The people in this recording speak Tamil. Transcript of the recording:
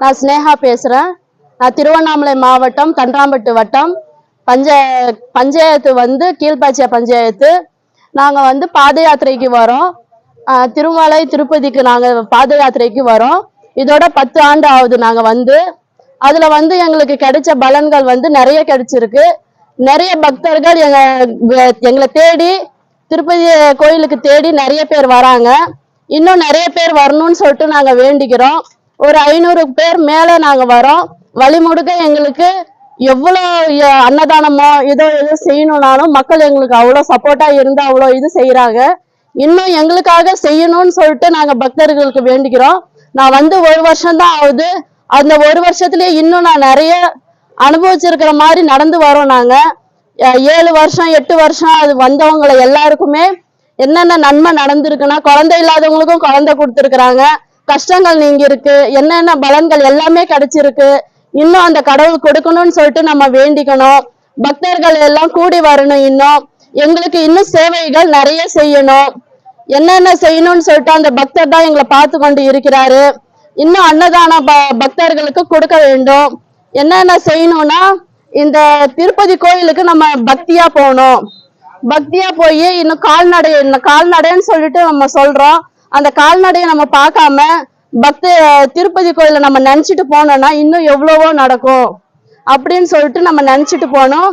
நான் ஸ்னேகா பேசுறேன். நான் திருவண்ணாமலை மாவட்டம் தண்டராம்பட்டு வட்டம் பஞ்சாயத்து கீழ்பாச்சியா பஞ்சாயத்து. நாங்க பாத யாத்திரைக்கு வரோம். திருமலை திருப்பதிக்கு நாங்க பாத யாத்திரைக்கு வரோம். இதோட 10 ஆண்டு ஆகுது நாங்க அதுல எங்களுக்கு கிடைச்ச பலன்கள் நிறைய கிடைச்சிருக்கு. நிறைய பக்தர்கள் எங்களை தேடி திருப்பதி கோயிலுக்கு தேடி நிறைய பேர் வராங்க. இன்னும் நிறைய பேர் வரணும்னு சொல்லிட்டு நாங்க வேண்டிக்கிறோம். ஒரு 500 பேர் மேல நாங்க வரோம். வழிமுடுக்க எங்களுக்கு எவ்வளவு அன்னதானமோ ஏதோ செய்யணும்னாலும் மக்கள் எங்களுக்கு அவ்வளவு சப்போர்ட்டா இருந்து அவ்வளவு இது செய்யறாங்க. இன்னும் எங்களுக்காக செய்யணும்னு சொல்லிட்டு நாங்க பக்தர்களுக்கு வேண்டிக்கிறோம். நான் 1 வருஷம் தான் ஆகுது. அந்த 1 வருஷத்துலயே இன்னும் நான் நிறைய அனுபவிச்சிருக்கிற மாதிரி நடந்து வரோம். நாங்க 7 வருஷம் 8 வருஷம் அது வந்தவங்களை எல்லாருக்குமே என்னென்ன நன்மை நடந்திருக்குன்னா, குழந்தை இல்லாதவங்களுக்கும் குழந்தை கொடுத்துருக்குறாங்க. கஷ்டங்கள் நீங்க இருக்கு, என்னென்ன பலன்கள் எல்லாமே கிடைச்சிருக்கு. இன்னும் அந்த கடவுள் கொடுக்கணும்னு சொல்லிட்டு நம்ம வேண்டிக்கணும். பக்தர்கள் எல்லாம் கூடி வரணும். இன்னும் எங்களுக்கு இன்னும் சேவைகள் நிறைய செய்யணும். என்னென்ன செய்யணும்னு சொல்லிட்டு அந்த பக்தர் தான் எங்களை பார்த்து கொண்டு இருக்கிறாரு. இன்னும் அன்னதான பக்தர்களுக்கு கொடுக்க வேண்டும். என்னென்ன செய்யணும்னா, இந்த திருப்பதி கோயிலுக்கு நம்ம பக்தியா போகணும். பக்தியா போய் இன்னும் கால்நடைன்னு சொல்லிட்டு நம்ம சொல்றோம். அந்த கால்நடையை நம்ம பார்க்காம திருப்பதி கோயில நம்ம நினைச்சிட்டு போனோம்னா இன்னும் எவ்வளவோ நடக்கும் அப்படின்னு சொல்லிட்டு நம்ம நினைச்சிட்டு போனோம்.